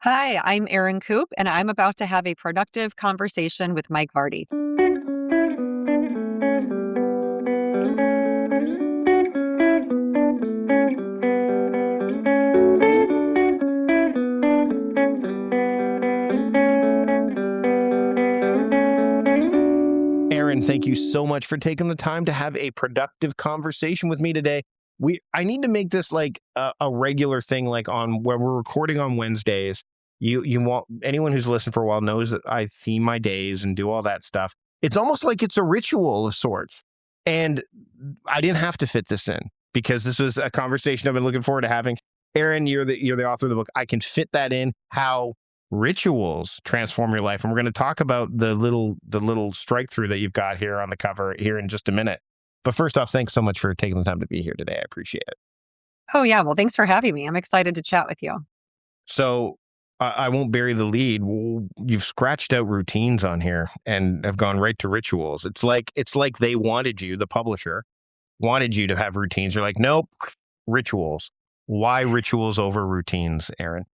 Hi, I'm Erin Coop, and I'm about to have a productive conversation with Mike Vardy. Erin, thank you so much for taking the time to have a productive conversation with me today. I need to make this like a regular thing, like on where we're recording on Wednesdays. You want anyone who's listened for a while knows that I theme my days and do all that stuff. It's almost like it's a ritual of sorts. And I didn't have to fit this in because this was a conversation I've been looking forward to having. Erin, you're the author of the book. I can fit that in. How rituals transform your life, and we're going to talk about the little strike through that you've got here on the cover here in just a minute. But first off, thanks so much for taking the time to be here today. I appreciate it. Oh, yeah. Well, thanks for having me. I'm excited to chat with you. So I won't bury the lead. You've scratched out routines on here and have gone right to rituals. It's like they wanted you, the publisher wanted you to have routines. You're like, nope, rituals. Why rituals over routines, Aaron?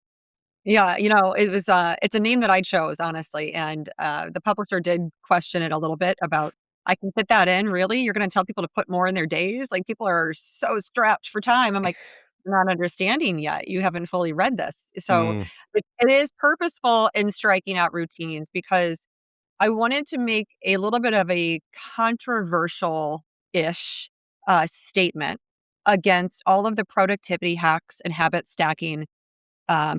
Yeah, it's a name that I chose, honestly, and the publisher did question it a little bit about, I can fit that in, really? You're going to tell people to put more in their days? Like, people are so strapped for time. I'm like, "You're not understanding yet. You haven't fully read this." So Mm, it is purposeful in striking out routines because I wanted to make a little bit of a controversial-ish, statement against all of the productivity hacks and habit stacking,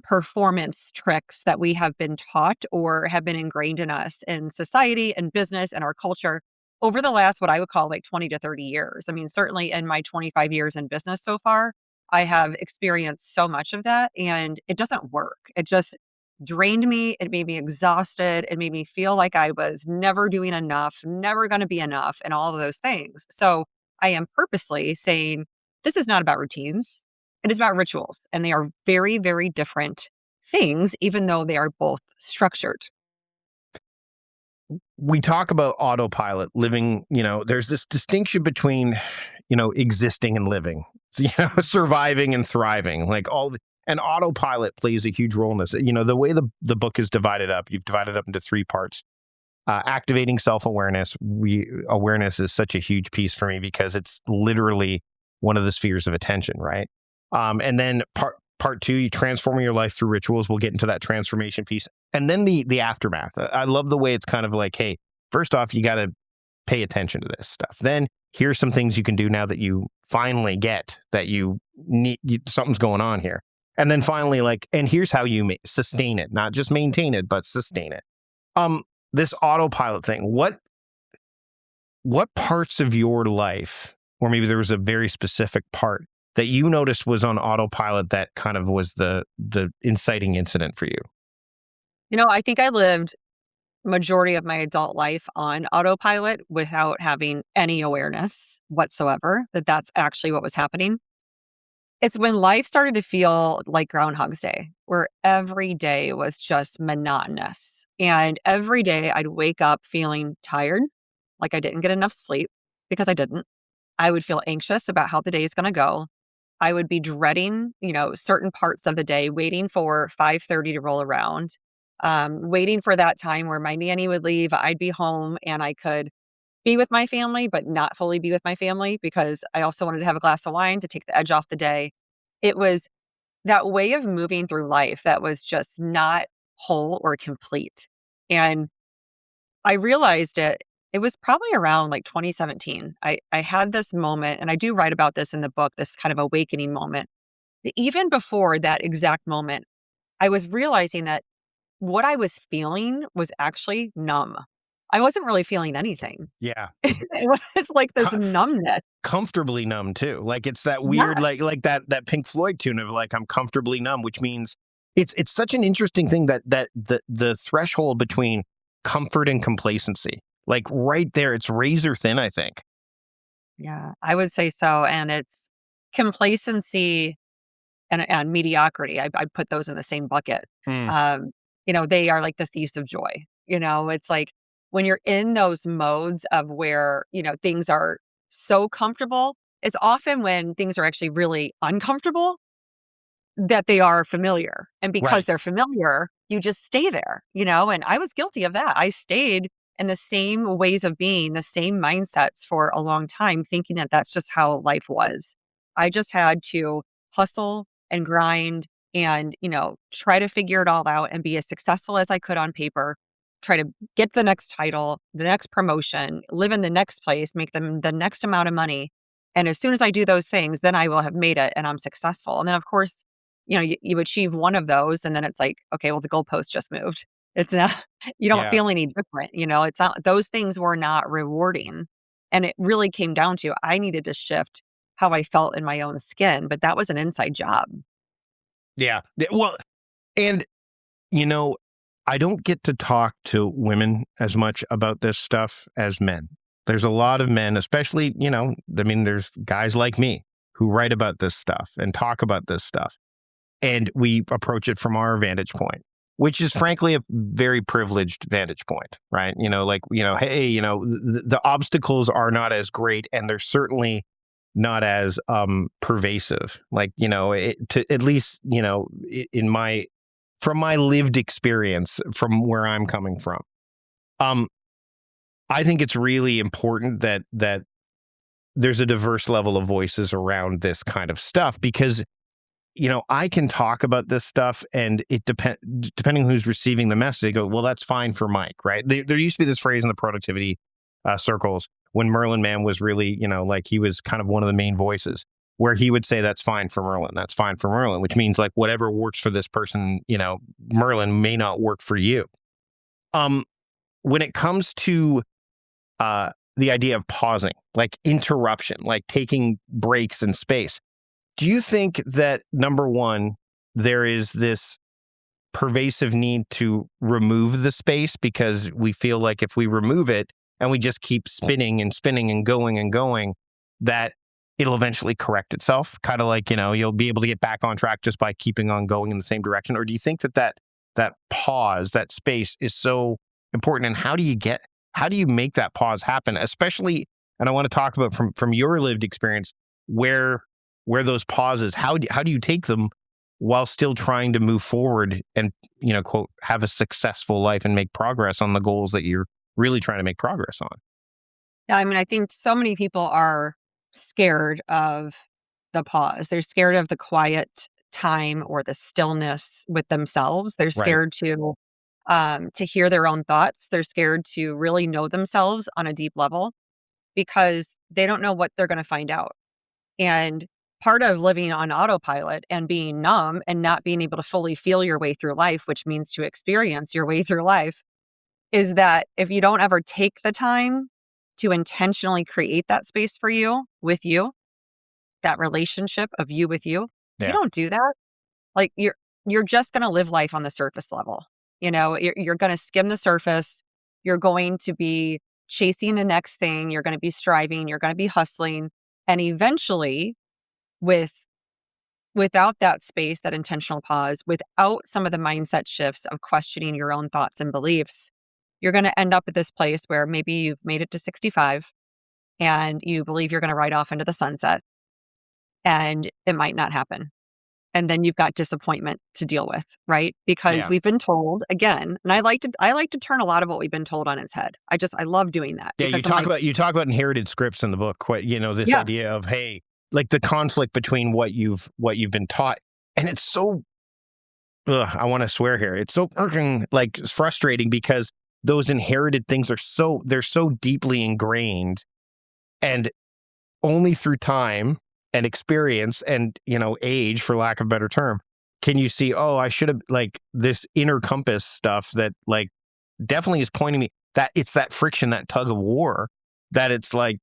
performance tricks that we have been taught or have been ingrained in us in society and business and our culture over the last, what I would call, like, 20 to 30 years. I mean, certainly in my 25 years in business so far, I have experienced so much of that, and it doesn't work. It just drained me. It made me exhausted. It made me feel like I was never doing enough, never going to be enough, and all of those things. So I am purposely saying, this is not about routines. It is about rituals, and they are very, very different things, even though they are both structured. we talk about autopilot living, there's this distinction between, existing and living, surviving and thriving, like and autopilot plays a huge role in this. The way the book is divided up, you've divided up into three parts. Activating self-awareness. Awareness is such a huge piece for me because it's literally one of the spheres of attention, right? And then part two, you transforming your life through rituals. We'll get into that transformation piece, and then the aftermath. I love the way it's kind of like, hey, first off, you got to pay attention to this stuff. Then here's some things you can do now that you finally get that you need. Something's going on here, and then finally, like, and here's how you sustain it, not just maintain it, but sustain it. Um, this autopilot thing. What parts of your life, or maybe there was a very specific part that you noticed was on autopilot that kind of was the inciting incident for you? I think I lived majority of my adult life on autopilot without having any awareness whatsoever that that's actually what was happening. It's when life started to feel like Groundhog's Day, where every day was just monotonous. And every day I'd wake up feeling tired, like I didn't get enough sleep because I didn't. I would feel anxious about how the day is going to go. I would be dreading, certain parts of the day, waiting for 5:30 to roll around, waiting for that time where my nanny would leave, I'd be home, and I could be with my family, but not fully be with my family because I also wanted to have a glass of wine to take the edge off the day. It was that way of moving through life that was just not whole or complete. And I realized it was probably around like 2017. I had this moment, and I do write about this in the book, this kind of awakening moment. Even before that exact moment, I was realizing that what I was feeling was actually numb. I wasn't really feeling anything. Yeah. It was like this Co- numbness. Comfortably numb too. Like it's that weird, Yes. like that Pink Floyd tune of like I'm comfortably numb, which means it's such an interesting thing that the threshold between comfort and complacency, like right there, it's razor thin, I think. Yeah, I would say so. And it's complacency and mediocrity. I put those in the same bucket. Hmm. Um, they are like the thieves of joy. It's like when you're in those modes of where, things are so comfortable, it's often when things are actually really uncomfortable that they are familiar. And because Right. they're familiar, you just stay there, and I was guilty of that. I stayed in the same ways of being, the same mindsets for a long time, thinking that that's just how life was. I just had to hustle and grind and, try to figure it all out and be as successful as I could on paper, try to get the next title, the next promotion, live in the next place, make them the next amount of money. And as soon as I do those things, then I will have made it and I'm successful. And then, of course, you achieve one of those and then it's like, okay, well, the goalpost just moved. It's not, you don't Yeah. feel any different. It's not, those things were not rewarding. And it really came down to I needed to shift how I felt in my own skin, but that was an inside job. Yeah. Well, and you know, I don't get to talk to women as much about this stuff as men. There's a lot of men, especially, I mean, there's guys like me who write about this stuff and talk about this stuff. And we approach it from our vantage point, which is frankly a very privileged vantage point, right? Like, hey, the obstacles are not as great and they're certainly not as pervasive. Like, to at least, in my from my lived experience from where I'm coming from. Um, I think it's really important that there's a diverse level of voices around this kind of stuff because I can talk about this stuff and depending who's receiving the message, they go, well, that's fine for Mike, right? There used to be this phrase in the productivity circles when Merlin Mann was really, like he was kind of one of the main voices where he would say, that's fine for Merlin. That's fine for Merlin, which means like whatever works for this person, Merlin may not work for you. Um, when it comes to the idea of pausing, like interruption, like taking breaks in space, do you think that number one, there is this pervasive need to remove the space because we feel like if we remove it and we just keep spinning and spinning and going, that it'll eventually correct itself? Kind of like, you'll be able to get back on track just by keeping on going in the same direction. Or do you think that pause, that space is so important? And how do you make that pause happen? Especially, and I want to talk about from your lived experience, where those pauses, how do you take them while still trying to move forward and, quote, have a successful life and make progress on the goals that you're really trying to make progress on? Yeah, I mean, I think so many people are scared of the pause. They're scared of the quiet time or the stillness with themselves. They're Right. scared to hear their own thoughts. They're scared to really know themselves on a deep level because they don't know what they're going to find out. And part of living on autopilot and being numb and not being able to fully feel your way through life, which means to experience your way through life, is that if you don't ever take the time to intentionally create that space for you with you, that relationship of you with you, if you Yeah. don't do that, like you're just going to live life on the surface level. You're going to skim the surface. You're going to be chasing the next thing. You're going to be striving. You're going to be hustling. And eventually, with without that space, that intentional pause, without some of the mindset shifts of questioning your own thoughts and beliefs, you're going to end up at this place where maybe you've made it to 65 and you believe you're going to ride off into the sunset and it might not happen. And then you've got disappointment to deal with, right? Because Yeah. we've been told again, and I like to turn a lot of what we've been told on its head. I love doing that Yeah, you because I'm talk like, about inherited scripts in the book, quite, this yeah, idea of, hey, like the conflict between what you've been taught. And it's so I want to swear here. It's so fucking like frustrating because those inherited things they're so deeply ingrained, and only through time and experience and, age, for lack of a better term, can you see, oh, I should have, like, this inner compass stuff that, like, definitely is pointing me that it's that friction, that tug of war, that it's like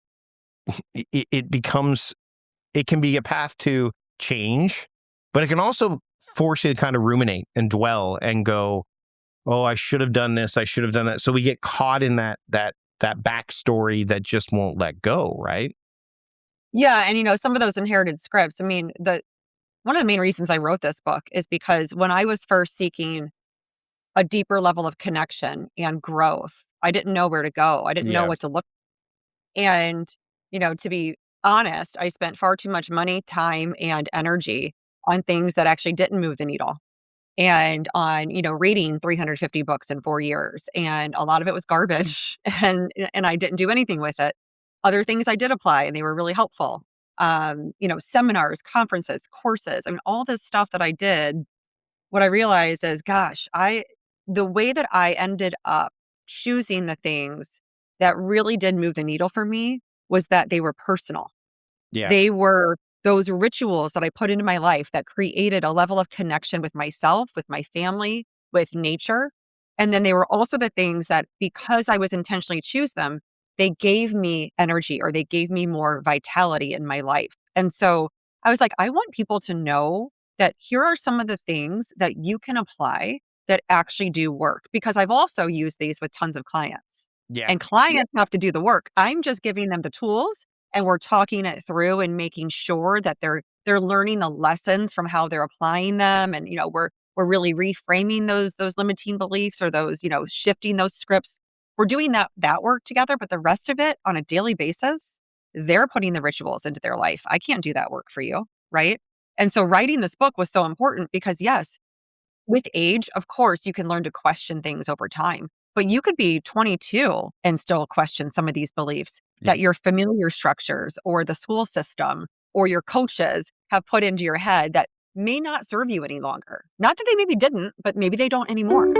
it can be a path to change, but it can also force you to kind of ruminate and dwell and go, oh, I should have done this, I should have done that. So we get caught in that backstory that just won't let go, right? yeah. And some of those inherited scripts, I mean, the one of the main reasons I wrote this book is because when I was first seeking a deeper level of connection and growth, I didn't know where to go. I didn't know Yeah. what to look. And, to be honest, I spent far too much money, time, and energy on things that actually didn't move the needle and on, reading 350 books in 4 years, and a lot of it was garbage, and I didn't do anything with it. Other things I did apply, and they were really helpful. Seminars, conferences, courses, I mean, all this stuff that I did, what I realized is, gosh, the way that I ended up choosing the things that really did move the needle for me was that they were personal. Yeah. They were those rituals that I put into my life that created a level of connection with myself, with my family, with nature. And then they were also the things that, because I was intentionally choose them, they gave me energy or they gave me more vitality in my life. And so I was like, I want people to know that here are some of the things that you can apply that actually do work, because I've also used these with tons of clients. Yeah. And clients have to do the work. I'm just giving them the tools, and we're talking it through and making sure that they're learning the lessons from how they're applying them, and we're really reframing those limiting beliefs, or those, shifting those scripts. We're doing that work together, but the rest of it on a daily basis, they're putting the rituals into their life. I can't do that work for you, right? And so writing this book was so important because, yes, with age, of course, you can learn to question things over time, but you could be 22 and still question some of these beliefs Yeah. that your familiar structures or the school system or your coaches have put into your head that may not serve you any longer. Not that they maybe didn't, but maybe they don't anymore.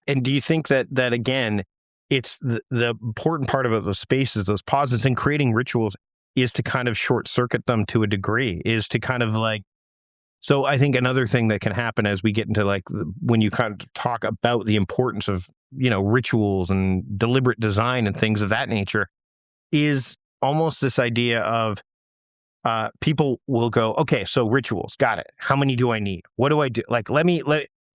And do you think that again, it's the important part about those spaces, those pauses, and creating rituals is to kind of short circuit them to a degree, is to kind of like. So I think another thing that can happen as we get into like when you kind of talk about the importance of rituals and deliberate design and things of that nature is almost this idea of people will go, okay, so rituals, got it. How many do I need? What do I do? Like,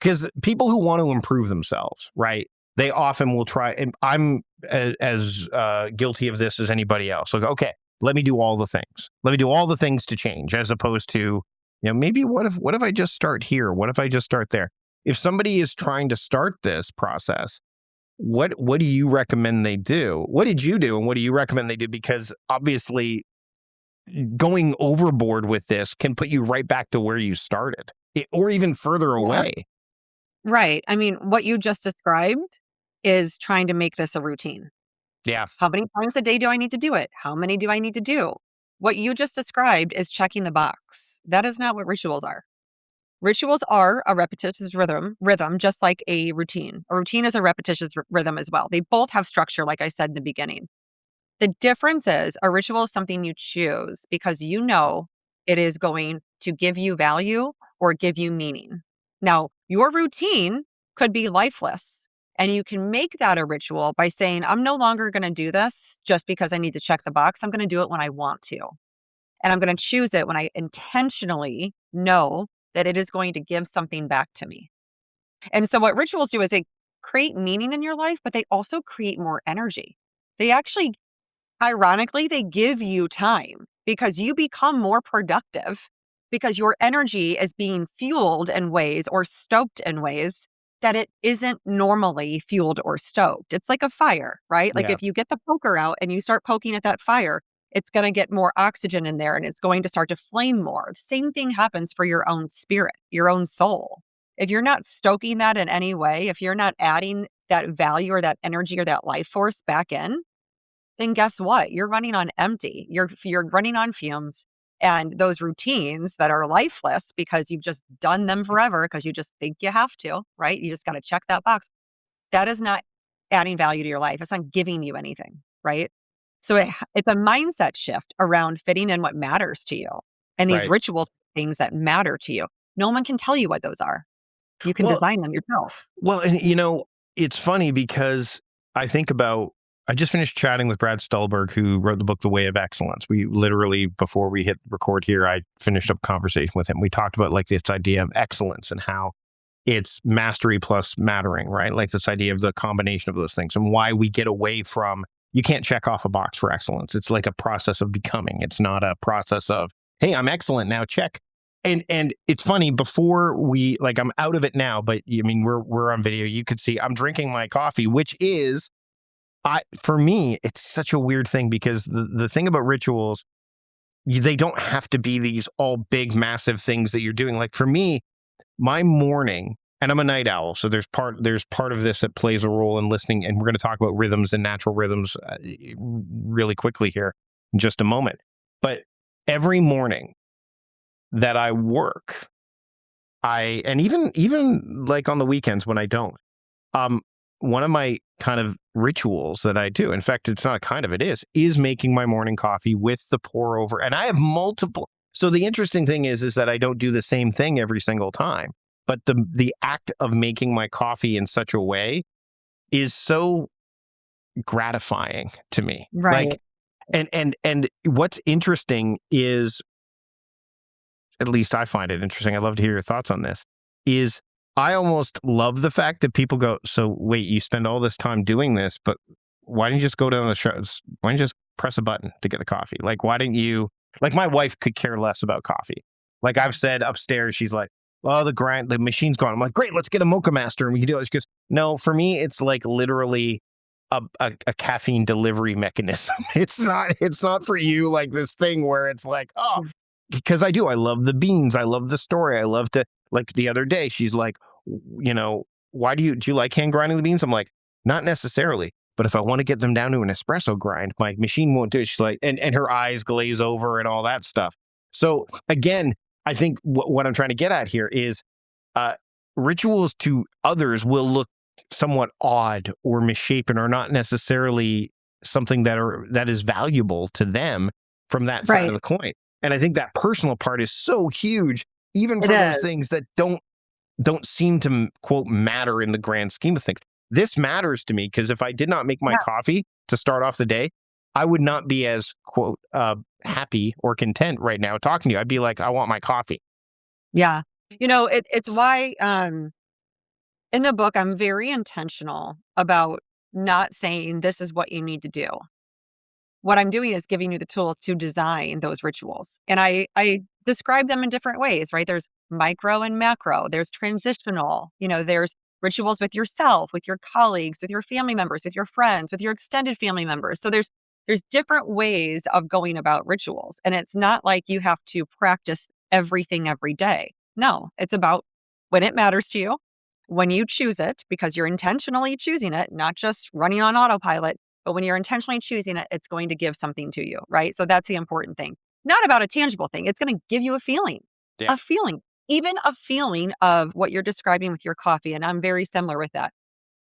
because people who want to improve themselves, right? They often will try, and I'm as guilty of this as anybody else. Like, okay, let me do all the things. Let me do all the things to change, as opposed to, maybe what if I just start here? What if I just start there? If somebody is trying to start this process, what do you recommend they do? What did you do, and what do you recommend they do? Because obviously going overboard with this can put you right back to where you started, or even further Yeah. away. Right. I mean, what you just described is trying to make this a routine. Yeah. How many times a day do I need to do it? How many do I need to do? What you just described is checking the box. That is not what rituals are. Rituals are a repetitious rhythm, just like a routine. A routine is a repetitious rhythm as well. They both have structure, like I said in the beginning. The difference is a ritual is something you choose because you know it is going to give you value or give you meaning. Now, your routine could be lifeless, and you can make that a ritual by saying, I'm no longer going to do this just because I need to check the box. I'm going to do it when I want to. And I'm going to choose it when I intentionally know that it is going to give something back to me. And so, what rituals do is they create meaning in your life, but they also create more energy. They actually, ironically, they give you time because you become more productive because your energy is being fueled in ways or stoked in ways that it isn't normally fueled or stoked. It's like a fire, right? Like Yeah. if you get the poker out and you start poking at that fire, it's going to get more oxygen in there and it's going to start to flame more. The same thing happens for your own spirit, your own soul. If you're not stoking that in any way, if you're not adding that value or that energy or that life force back in, then guess what? You're running on empty. You're running on fumes. And those routines that are lifeless because you've just done them forever because you just think you have to, right? You just got to check that box. That is not adding value to your life. It's not giving you anything, right? So it's a mindset shift around fitting in what matters to you. And these Right. rituals, things that matter to you. No one can tell you what those are. You can Well, design them yourself. and it's funny because I think about I just finished chatting with Brad Stulberg, who wrote the book The Way of Excellence. We literally, before we hit record here, I finished up a conversation with him. We talked about like this idea of excellence and how it's mastery plus mattering, right? Like this idea of the combination of those things and why we get away from, you can't check off a box for excellence. It's like a process of becoming. It's not a process of, hey, I'm excellent now, check. And it's funny, before we, like, I'm out of it now, but I mean, we're on video. You could see I'm drinking my coffee, which is, for me, it's such a weird thing because the thing about rituals, they don't have to be these all big, massive things that you're doing. Like for me, my morning, and I'm a night owl, so there's part of this that plays a role in listening, and we're going to talk about rhythms and natural rhythms really quickly here in just a moment. But every morning that I work, and even like on the weekends when I don't, one of my kind of rituals that I do, in fact, it's not a kind of, it is making my morning coffee with the pour over. And I have multiple. So the interesting thing is that I don't do the same thing every single time. But the act of making my coffee in such a way is so gratifying to me. Right. Like, and what's interesting is, at least I find it interesting, I'd love to hear your thoughts on this, is I almost love the fact that people go, so wait, you spend all this time doing this, but why didn't you just go down the show? Why didn't you just press a button to get the coffee? Like, why didn't you, like my wife could care less about coffee. Like I've said upstairs, she's like, oh, the machine's gone. I'm like, great, let's get a Mocha Master and we can do it. She goes, no, for me, it's like literally a caffeine delivery mechanism. It's not for you like this thing where it's like, oh, because I love the beans. I love the story. I love to, like the other day, she's like, why do you like hand grinding the beans? I'm like, not necessarily, but if I want to get them down to an espresso grind, my machine won't do it. She's like, and her eyes glaze over and all that stuff. So again, I think what I'm trying to get at here is rituals to others will look somewhat odd or misshapen or not necessarily something that is valuable to them from that side of the coin. And I think that personal part is so huge, even for those things that don't seem to, quote, matter in the grand scheme of things. This matters to me because if I did not make my coffee to start off the day, I would not be as, quote, happy or content right now talking to you. I'd be like, I want my coffee. Yeah. It's why in the book, I'm very intentional about not saying this is what you need to do. What I'm doing is giving you the tools to design those rituals. And I describe them in different ways, right? There's micro and macro, there's transitional, there's rituals with yourself, with your colleagues, with your family members, with your friends, with your extended family members. So there's different ways of going about rituals. And it's not like you have to practice everything every day. No, it's about when it matters to you, when you choose it, because you're intentionally choosing it, not just running on autopilot. But when you're intentionally choosing it, it's going to give something to you, right? So that's the important thing. Not about a tangible thing. It's going to give you a feeling, even a feeling of what you're describing with your coffee. And I'm very similar with that.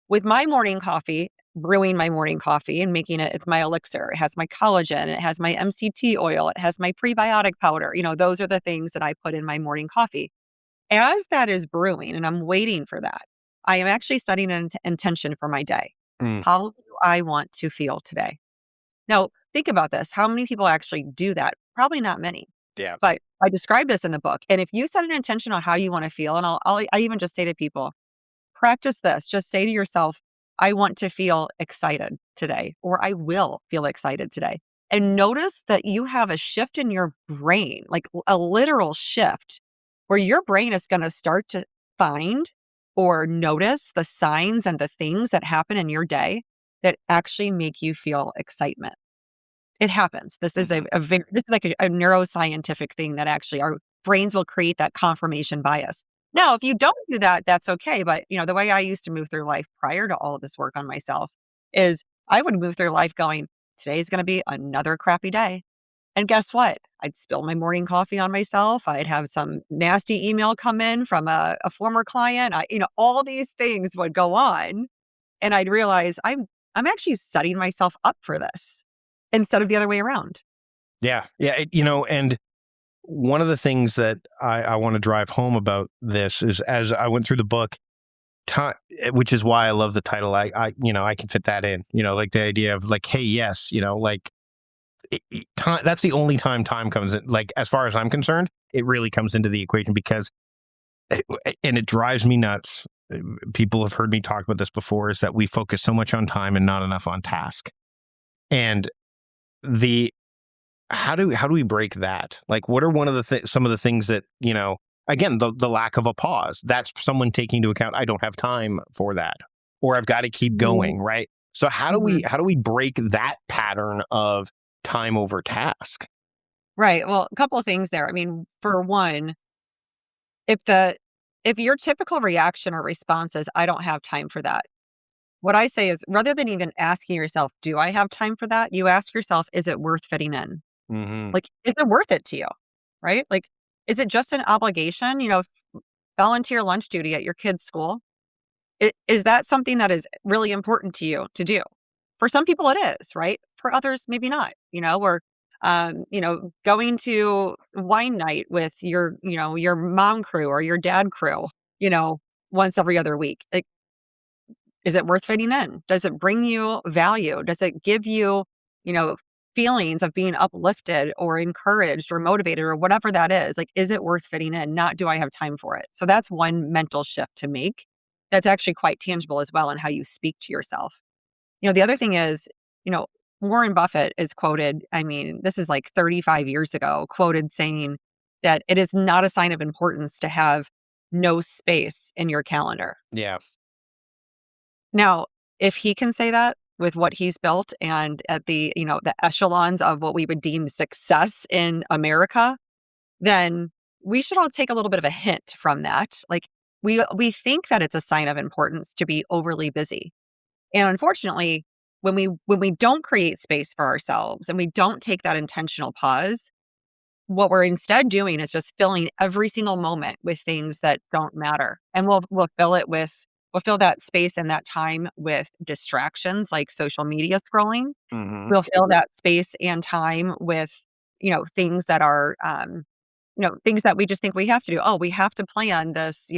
With my morning coffee, brewing my morning coffee and making it, it's my elixir. It has my collagen, it has my MCT oil, it has my prebiotic powder. Those are the things that I put in my morning coffee. As that is brewing and I'm waiting for that, I am actually setting an intention for my day. How do I want to feel today? Now, think about this. How many people actually do that? Probably not many. Yeah. But I describe this in the book. And if you set an intention on how you want to feel, and I even just say to people, practice this. Just say to yourself, I want to feel excited today, or I will feel excited today. And notice that you have a shift in your brain, like a literal shift, where your brain is going to start to find or notice the signs and the things that happen in your day that actually make you feel excitement. It happens. This is this is like a neuroscientific thing that actually our brains will create that confirmation bias. Now, if you don't do that, that's okay. But the way I used to move through life prior to all of this work on myself is I would move through life going, today's going to be another crappy day. And guess what? I'd spill my morning coffee on myself. I'd have some nasty email come in from a former client. All these things would go on. And I'd realize I'm actually setting myself up for this instead of the other way around. Yeah. Yeah. And one of the things that I want to drive home about this is, as I went through the book, time, which is why I love the title. I can fit that in, like the idea of like, hey, yes, like time, that's the only time comes in. Like, as far as I'm concerned, it really comes into the equation because, and it drives me nuts. People have heard me talk about this before, is that we focus so much on time and not enough on task. And the how do we break that? Like, what are one of some of the things that, again, the lack of a pause, that's someone taking into account, I don't have time for that, or I've got to keep Mhm. going, right? So Mhm. how do we break that pattern of time over task? Right. Well, a couple of things there. I mean, for one, if the if your typical reaction or response is, "I don't have time for that," what I say is, rather than even asking yourself, "Do I have time for that?" You ask yourself, "Is it worth fitting in?" Hmm. Like, is it worth it to you? Right? Like, is it just an obligation? Volunteer lunch duty at your kid's school. Is that something that is really important to you to do? For some people, it is, right? For others, maybe not. Or going to wine night with your mom crew or your dad crew, you know, once every other week. Like, is it worth fitting in? Does it bring you value? Does it give you, you know, feelings of being uplifted or encouraged or motivated or whatever that is? Like, is it worth fitting in? Not, do I have time for it? So that's one mental shift to make. That's actually quite tangible as well in how you speak to yourself. The other thing is, you know, Warren Buffett is quoted, I mean, this is like 35 years ago, quoted saying that it is not a sign of importance to have no space in your calendar. Yeah. Now, if he can say that with what he's built and at the echelons of what we would deem success in America, then we should all take a little bit of a hint from that. Like, we think that it's a sign of importance to be overly busy. And unfortunately, when we don't create space for ourselves and we don't take that intentional pause, what we're instead doing is just filling every single moment with things that don't matter. And we'll fill that space and that time with distractions like social media scrolling. Hmm. We'll fill that space and time with, things that are things that we just think we have to do. Oh, we have to plan this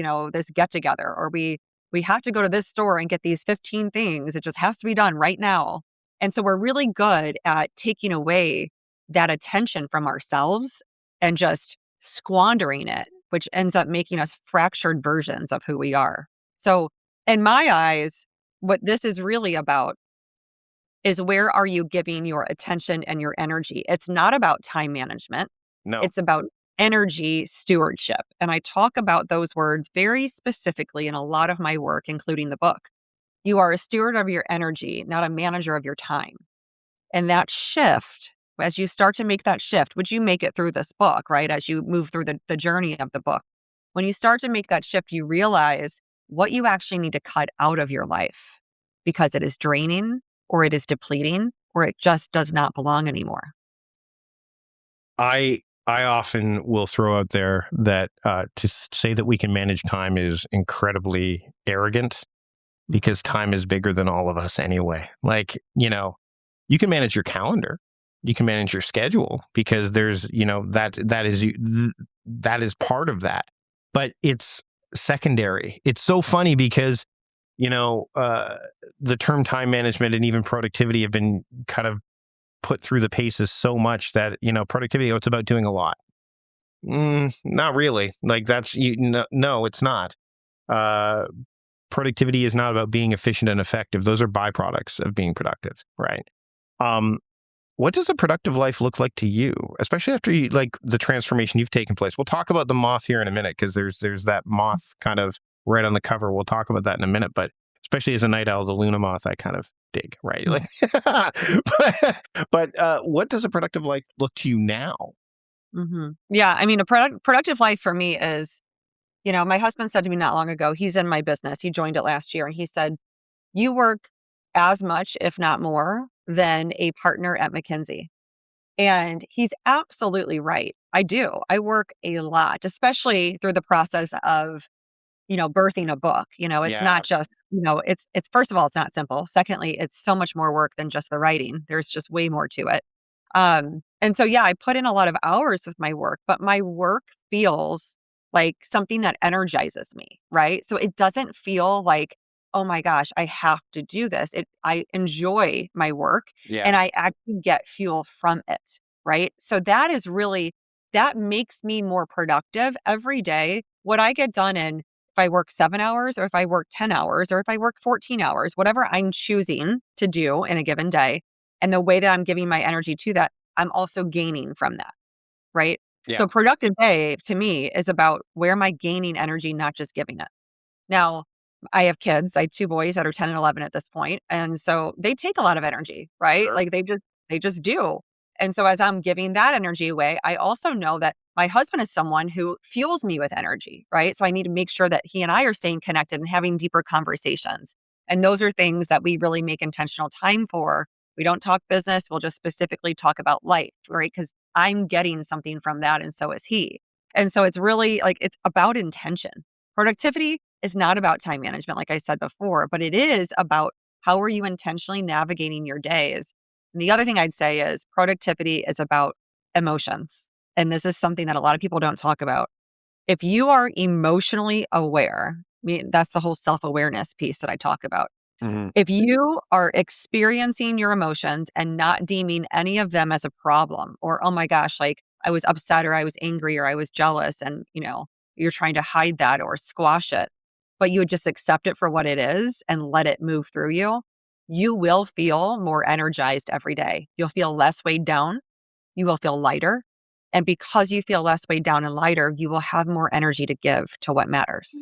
get together, or we have to go to this store and get these 15 things. It just has to be done right now. And so we're really good at taking away that attention from ourselves and just squandering it, which ends up making us fractured versions of who we are. So, in my eyes, what this is really about is, where are you giving your attention and your energy? It's not about time management. No. It's about energy stewardship. And I talk about those words very specifically in a lot of my work, including the book. You are a steward of your energy, not a manager of your time. And that shift, as you start to make that shift, would you make it through this book, right? As you move through the journey of the book, when you start to make that shift, you realize what you actually need to cut out of your life because it is draining or it is depleting or it just does not belong anymore. I often will throw out there that say that we can manage time is incredibly arrogant, because Mhm. time is bigger than all of us anyway. Like, you can manage your calendar, you can manage your schedule, because there's, that is part of that. But it's secondary. It's so funny because, you know, uh, the term time management and even productivity have been kind of put through the paces so much that, productivity, oh, it's about doing a lot. Not really. Like, no, it's not. Uh, Productivity is not about being efficient and effective. Those are byproducts of being productive, right? Um, what does a productive life look like to you, especially after like the transformation you've taken place? We'll talk about the moth here in a minute, because there's that moth kind of right on the cover. We'll talk about that in a minute, but especially as a night owl, the Luna moth, I kind of dig, right? Like, but what does a productive life look to you now? Yeah, I mean, a productive life for me is, my husband said to me not long ago, he's in my business. He joined it last year, and he said, "You work as much, if not more, than a partner at McKinsey." And he's absolutely right. I do. I work a lot, especially through the process of, birthing a book. It's Yeah. not just, it's first of all, it's not simple. Secondly, it's so much more work than just the writing. There's just way more to it. And so, yeah, I put in a lot of hours with my work, but my work feels like something that energizes me, right? So it doesn't feel like, oh my gosh, I have to do this. I enjoy my work Yeah. and I actually get fuel from it, right? So that makes me more productive every day. What I get done in, if I work 7 hours or if I work 10 hours or if I work 14 hours, whatever I'm choosing to do in a given day, and the way that I'm giving my energy to that, I'm also gaining from that, right? Yeah. So productive day to me is about where am I gaining energy, not just giving it. Now, I have kids. I have 2 boys that are 10 and 11 at this point, and so they take a lot of energy, right? Sure. Like, they just do. And so as I'm giving that energy away, I also know that my husband is someone who fuels me with energy, right? So I need to make sure that he and I are staying connected and having deeper conversations. And those are things that we really make intentional time for. We don't talk business, we'll just specifically talk about life, right? Because I'm getting something from that and so is he. And so it's really like it's about intention. Productivity is not about time management, like I said before, but it is about how are you intentionally navigating your days. And the other thing I'd say is productivity is about emotions. And this is something that a lot of people don't talk about. If you are emotionally aware, I mean, that's the whole self awareness piece that I talk about. Hmm. If you are experiencing your emotions and not deeming any of them as a problem, or, oh my gosh, like I was upset or I was angry or I was jealous, and you're trying to hide that or squash it, but you would just accept it for what it is and let it move through you, you will feel more energized every day. You'll feel less weighed down. You will feel lighter. And because you feel less weighed down and lighter, you will have more energy to give to what matters.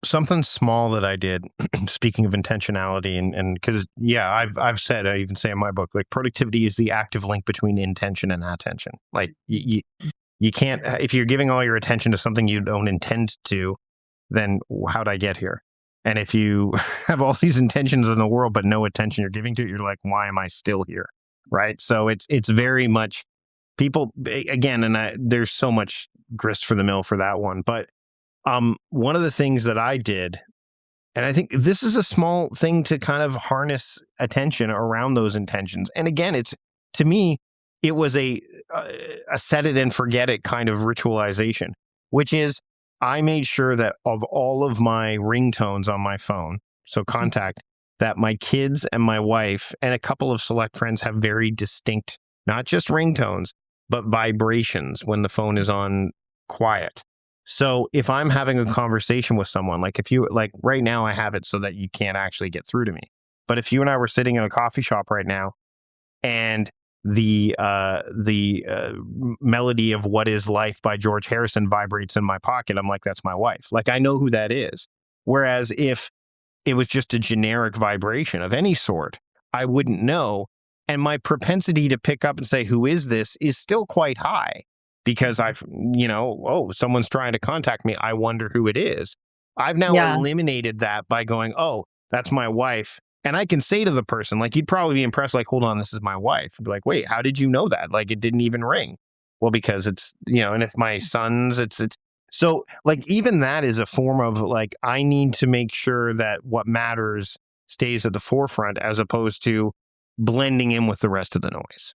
Something small that I did, speaking of intentionality, and because yeah, I've said, I even say in my book, like productivity is the active link between intention and attention. Like you can't, if you're giving all your attention to something you don't intend to, then how'd I get here? And if you have all these intentions in the world but no attention you're giving to it, you're like, why am I still here? Right. So it's very much people again, and there's so much grist for the mill for that one. But one of the things that I did, and I think this is a small thing to kind of harness attention around those intentions. And again, it's to me, it was a set it and forget it kind of ritualization, which is I made sure that of all of my ringtones on my phone, so contact, that my kids and my wife and a couple of select friends have very distinct, not just ringtones, but vibrations when the phone is on quiet. So if I'm having a conversation with someone, like if you like right now, I have it so that you can't actually get through to me. But if you and I were sitting in a coffee shop right now and the melody of "What Is Life" by George Harrison vibrates in my pocket, I'm like, that's my wife. Like I know who that is. Whereas if it was just a generic vibration of any sort, I wouldn't know. And my propensity to pick up and say, who is this, is still quite high because oh, someone's trying to contact me. I wonder who it is. I've now Yeah. eliminated that by going, oh, that's my wife. And I can say to the person, like, you'd probably be impressed, like, hold on, this is my wife. I'd be like, wait, how did you know that? Like, it didn't even ring. Well, because and if my son's, it's so like even that is a form of like I need to make sure that what matters stays at the forefront as opposed to blending in with the rest of the noise.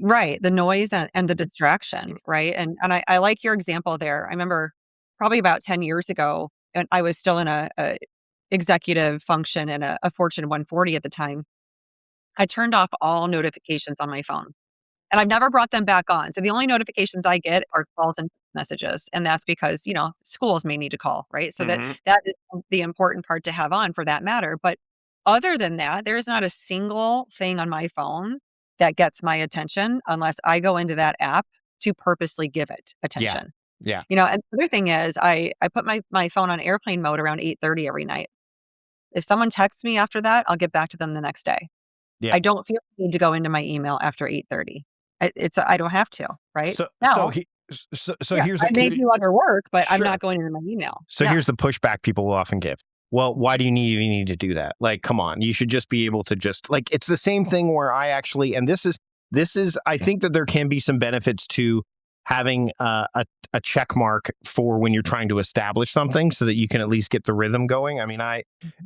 Right, the noise and the distraction, right? And I like your example there. I remember probably about 10 years ago, and I was still in a executive function in a Fortune 140 at the time. I turned off all notifications on my phone, and I've never brought them back on. So the only notifications I get are calls and messages, and that's because, schools may need to call, right? So that Hmm. that is the important part to have on for that matter. But other than that, there is not a single thing on my phone that gets my attention unless I go into that app to purposely give it Yeah. attention. Yeah. And the other thing is I put my phone on airplane mode around 8:30 every night. If someone texts me after that, I'll get back to them the next day. Yeah. I don't feel the need to go into my email after 8:30. I don't have to, right? So so Now, he so yeah, here's I a may do other work, but I'm not sure. going into my email. So Yeah. here's the pushback people will often give. Well, why do you need to do that? Like, come on, you should just be able to just like it's the same thing where I actually, and this is I think that there can be some benefits to having a check mark for when you're trying to establish something so that you can at least get the rhythm going. I mean,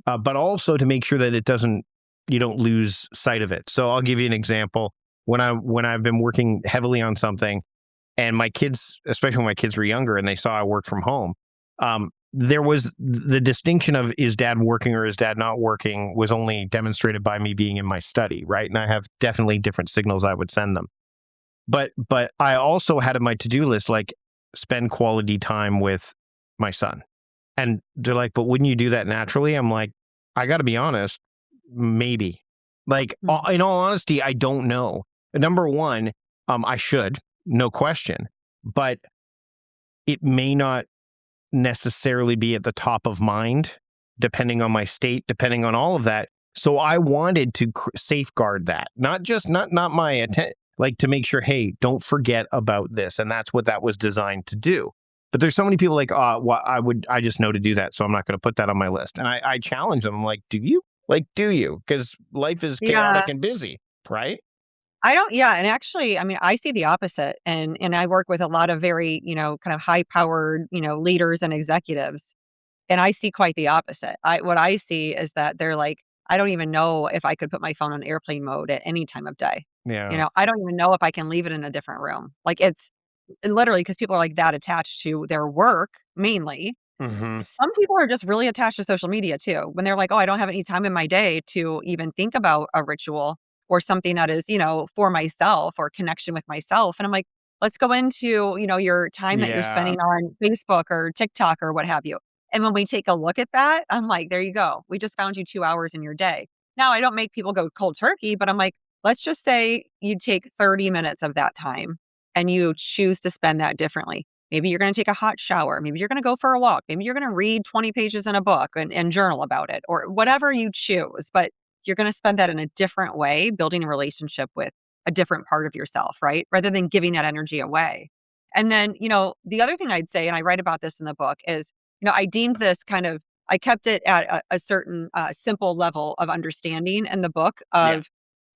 but also to make sure that you don't lose sight of it. So I'll give you an example. When I've been working heavily on something, and my kids, especially when my kids were younger and they saw I worked from home, there was the distinction of is dad working or is dad not working was only demonstrated by me being in my study, right? And I have definitely different signals I would send them. But I also had in my to-do list like spend quality time with my son. And they're like, but wouldn't you do that naturally? I'm like, I got to be honest, maybe. Like Mhm. in all honesty, I don't know. Number one, I should, no question, but it may not necessarily be at the top of mind, depending on my state, depending on all of that. So I wanted to safeguard that, not my intent, like to make sure, hey, don't forget about this, and that's what that was designed to do. But there's so many people like, well, I just know to do that, so I'm not going to put that on my list. And I challenge them, I'm like, do you? Like, do you? Because life is chaotic Yeah. and busy, right? I don't yeah, and actually, I mean, I see the opposite, and I work with a lot of very, kind of high-powered, leaders and executives, and I see quite the opposite. What I see is that they're like, "I don't even know if I could put my phone on airplane mode at any time of day." Yeah. I don't even know if I can leave it in a different room. Like, it's literally because people are, like, that attached to their work mainly. Hmm. Some people are just really attached to social media too. When they're like, "Oh, I don't have any time in my day to even think about a ritual or something that is, for myself or connection with myself." And I'm like, "Let's go into, your time that you're Yeah. spending on Facebook or TikTok or what have you." And when we take a look at that, I'm like, "There you go. We just found you 2 hours in your day." Now, I don't make people go cold turkey, but I'm like, "Let's just say you take 30 minutes of that time and you choose to spend that differently." Maybe you're gonna take a hot shower. Maybe you're gonna go for a walk. Maybe you're gonna read 20 pages in a book and journal about it or whatever you choose. But you're gonna spend that in a different way, building a relationship with a different part of yourself, right? Rather than giving that energy away. And then, the other thing I'd say, and I write about this in the book, is, I deemed this kind of, I kept it at a certain simple level of understanding in the book Yeah. of,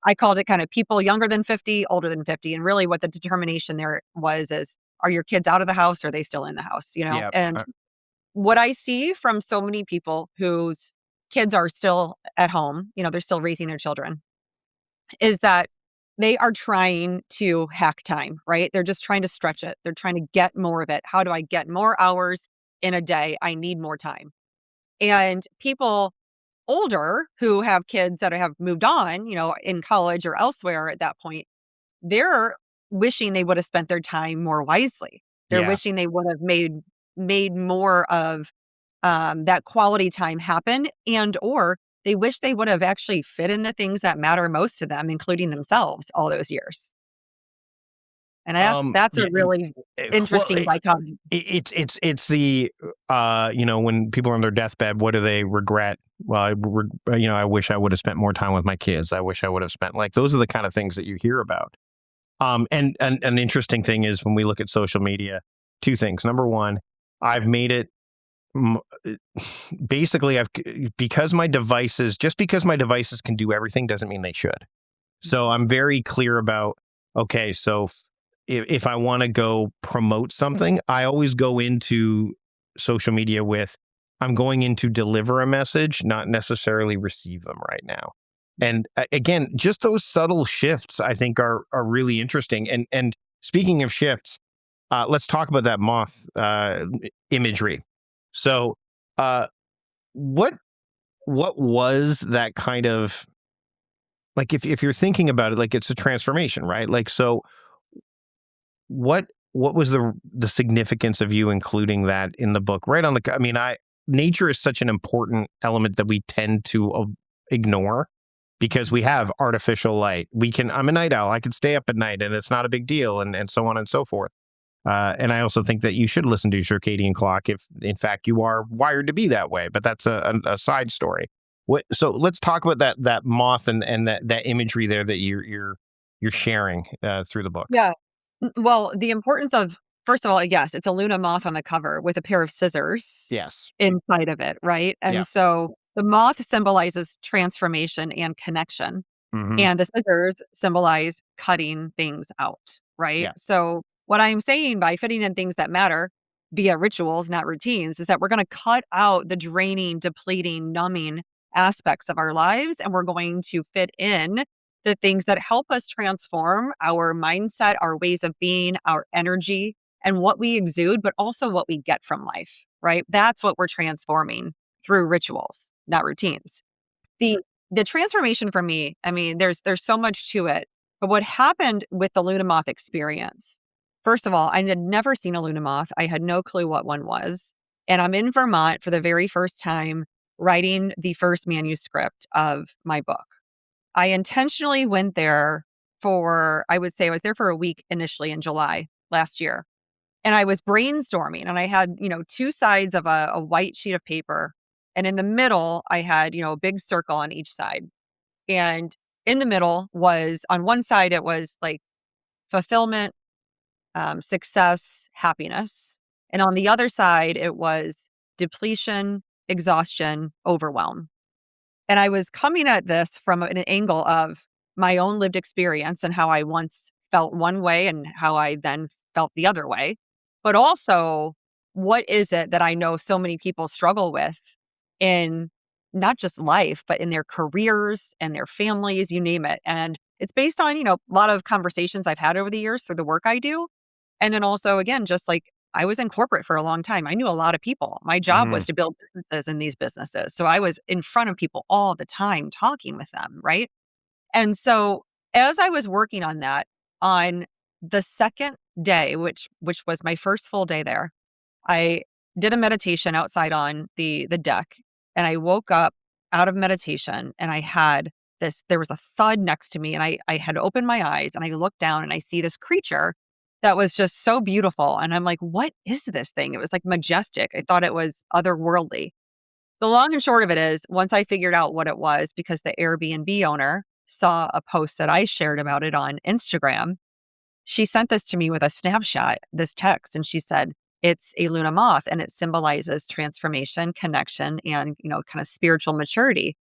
I called it kind of people younger than 50, older than 50. And really what the determination there was is, are your kids out of the house? Or are they still in the house? Yeah. And what I see from so many people whose kids are still at home, they're still raising their children, is that they are trying to hack time, right? They're just trying to stretch it. They're trying to get more of it. How do I get more hours in a day? I need more time. And people older who have kids that have moved on, in college or elsewhere at that point, they're wishing they would have spent their time more wisely. They're Yeah. wishing they would have made more of, that quality time happen, and or they wish they would have actually fit in the things that matter most to them, including themselves, all those years. And that's a Yeah. really Well, interesting dichotomy. it's the when people are on their deathbed, what do they regret? Well, I wish I would have spent more time with my kids. I wish I would have spent like those are the kind of things that you hear about. And an interesting thing is when we look at social media, two things. Number one, I've made it m- basically because my devices can do everything doesn't mean they should. So I'm very clear about, okay, so if I want to go promote something, I always go into social media with, I'm going in to deliver a message, not necessarily receive them right now. And again, just those subtle shifts I think are really interesting. And speaking of shifts, let's talk about that moth imagery. So, uh, what what was that kind of like if you're thinking about it, like it's a transformation, right? Like so what was the significance of you including that in the book? Right on the I mean, I nature is such an important element that we tend to ignore because we have artificial light. I'm a night owl. I can stay up at night and it's not a big deal and so on and so forth. And I also think that you should listen to your circadian clock if in fact you are wired to be that way, but that's a side story. So let's talk about that moth and that imagery there that you're sharing through the book. Yeah. Well, the importance of first of all, yes, it's a Luna moth on the cover with a pair of scissors Yes. inside of it, right? Yeah. And so the moth symbolizes transformation and connection, Hmm. and the scissors symbolize cutting things out, right? Yeah. So what I'm saying by fitting in things that matter via rituals, not routines, is that we're going to cut out the draining, depleting, numbing aspects of our lives, and we're going to fit in the things that help us transform our mindset, our ways of being, our energy, and what we exude, but also what we get from life, right? That's what we're transforming through rituals, not routines. The the transformation for me, I mean, there's so much to it, but what happened with the Luna moth experience, first of all, I had never seen a Luna moth. I had no clue what one was, and I'm in Vermont for the very first time writing the first manuscript of my book. I intentionally went there for I would say I was there for a week initially in July last year, and I was brainstorming, and I had, 2 sides of a white sheet of paper, and in the middle, I had, a big circle on each side, and in the middle was on one side, it was, like, fulfillment, success, happiness, and on the other side, it was depletion, exhaustion, overwhelm. And I was coming at this from an angle of my own lived experience and how I once felt one way and how I then felt the other way. But also, what is it that I know so many people struggle with in not just life, but in their careers and their families, you name it. And it's based on, a lot of conversations I've had over the years through the work I do. And then also, again, just like I was in corporate for a long time. I knew a lot of people. My job was Hmm. to build businesses in these businesses. So I was in front of people all the time talking with them, right? And so as I was working on that, on the second day, which was my first full day there, I did a meditation outside on the deck, and I woke up out of meditation, and I had there was a thud next to me, and I had opened my eyes, and I looked down, and I see this creature that was just so beautiful, and I'm like, "What is this thing?" It was, like, majestic. I thought it was otherworldly. The long and short of it is, once I figured out what it was, because the Airbnb owner saw a post that I shared about it on Instagram, she sent this to me with a snapshot, this text, and she said, "It's a Luna moth and it symbolizes transformation, connection, and, kind of spiritual maturity."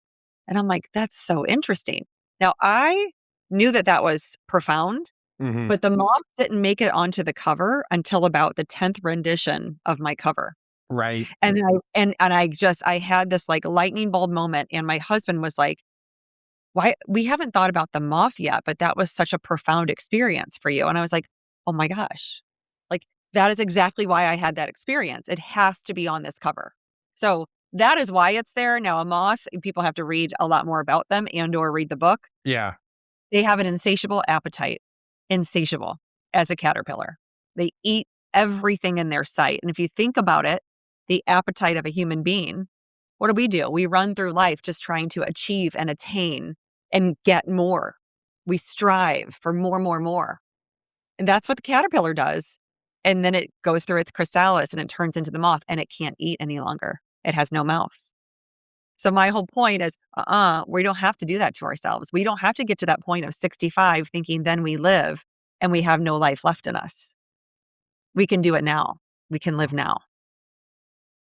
And I'm like, "That's so interesting." Now, I knew that that was profound, Hmm. but the moth didn't make it onto the cover until about the 10th rendition of my cover. Right. I had this like lightning bulb moment, and my husband was like, "Why we haven't thought about the moth yet, but that was such a profound experience for you." And I was like, "Oh my gosh." Like, that is exactly why I had that experience. It has to be on this cover. So, that is why it's there. Now, a moth, people have to read a lot more about them and or read the book. Yeah. They have an insatiable appetite, insatiable as a caterpillar. They eat everything in their sight. And if you think about it, the appetite of a human being, what do? We run through life just trying to achieve and attain and get more. We strive for more, more, more. And that's what the caterpillar does. And then it goes through its chrysalis and it turns into the moth and it can't eat any longer. It has no mouth. So my whole point is, we don't have to do that to ourselves. We don't have to get to that point of 65 thinking then we live and we have no life left in us. We can do it now. We can live now.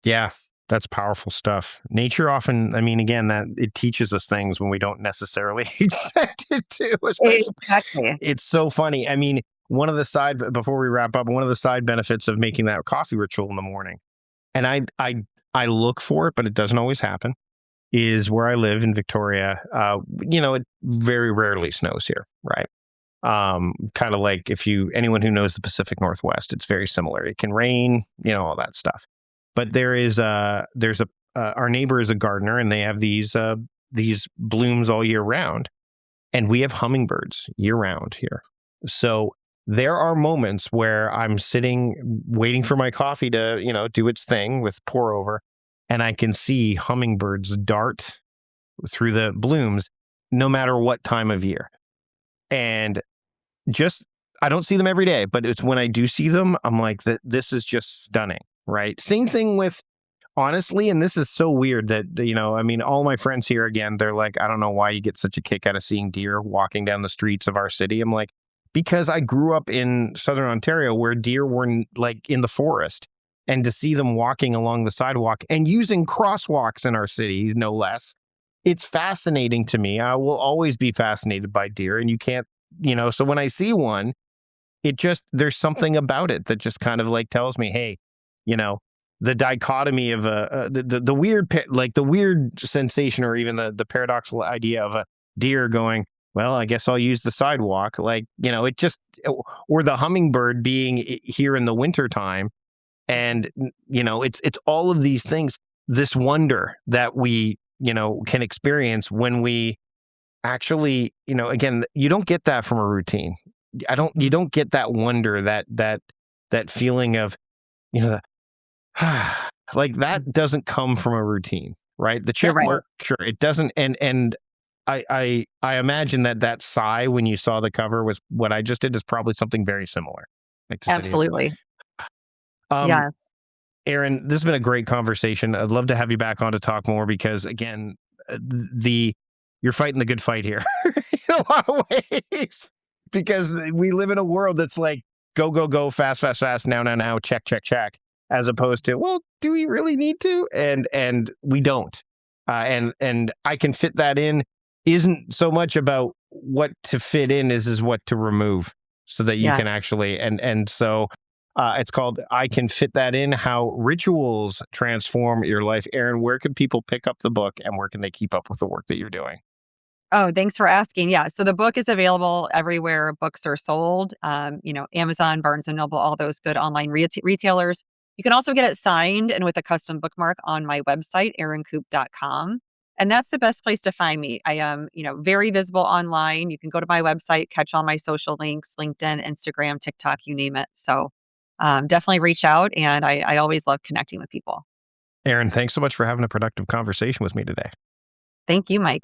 Yeah. That's powerful stuff. Nature often, I mean, again, that it teaches us things when we don't necessarily expect it to, especially. Exactly. It's so funny. I mean, before we wrap up, one of the side benefits of making that coffee ritual in the morning, and I look for it, but it doesn't always happen, is where I live in Victoria. It very rarely snows here, right? Kind of like anyone who knows the Pacific Northwest, it's very similar. It can rain, all that stuff. But there's a our neighbor is a gardener, and they have these blooms all year round, and we have hummingbirds year round here. So there are moments where I'm sitting waiting for my coffee to do its thing with pour over, and I can see hummingbirds dart through the blooms, no matter what time of year. And just I don't see them every day, but it's when I do see them, I'm like, this is just stunning, right? Same thing with honestly, and this is so weird that, I mean, all my friends here again, they're like, I don't know why you get such a kick out of seeing deer walking down the streets of our city. I'm like, because I grew up in Southern Ontario where deer were like in the forest. And to see them walking along the sidewalk and using crosswalks in our city, no less, it's fascinating to me. I will always be fascinated by deer, and you can't, so when I see one, there's something about it that just kind of like tells me, hey, you know, the dichotomy of the weird, like the weird sensation, or even the paradoxical idea of a deer going, well, I guess I'll use the sidewalk. Like, it just, or the hummingbird being here in the wintertime. And, it's all of these things, this wonder that we, can experience when we actually, again, you don't get that from a routine. You don't get that wonder, that feeling of, the, like that doesn't come from a routine, right? The You're check right. mark, sure, it doesn't. And I imagine that sigh when you saw the cover was what I just did is probably something very similar. Like to sit here. Absolutely. Um, Yes. Erin, this has been a great conversation. I'd love to have you back on to talk more because, again, the you're fighting the good fight here in a lot of ways because we live in a world that's like go, go, go, fast, fast, fast, now, now, now, check, check, check, as opposed to, well, do we really need to? And we don't. And I can fit that in isn't so much about what to fit in is what to remove so that you Yes. can actually and so it's called I Can Fit That In, How Rituals Transform Your Life. Erin, where can people pick up the book and where can they keep up with the work that you're doing? Oh, thanks for asking. Yeah, so the book is available everywhere books are sold. Amazon, Barnes and Noble, all those good online retailers. You can also get it signed and with a custom bookmark on my website, erincoop.com. And that's the best place to find me. I am, very visible online. You can go to my website, catch all my social links, LinkedIn, Instagram, TikTok, you name it. So definitely reach out. And I always love connecting with people. Erin, thanks so much for having a productive conversation with me today. Thank you, Mike.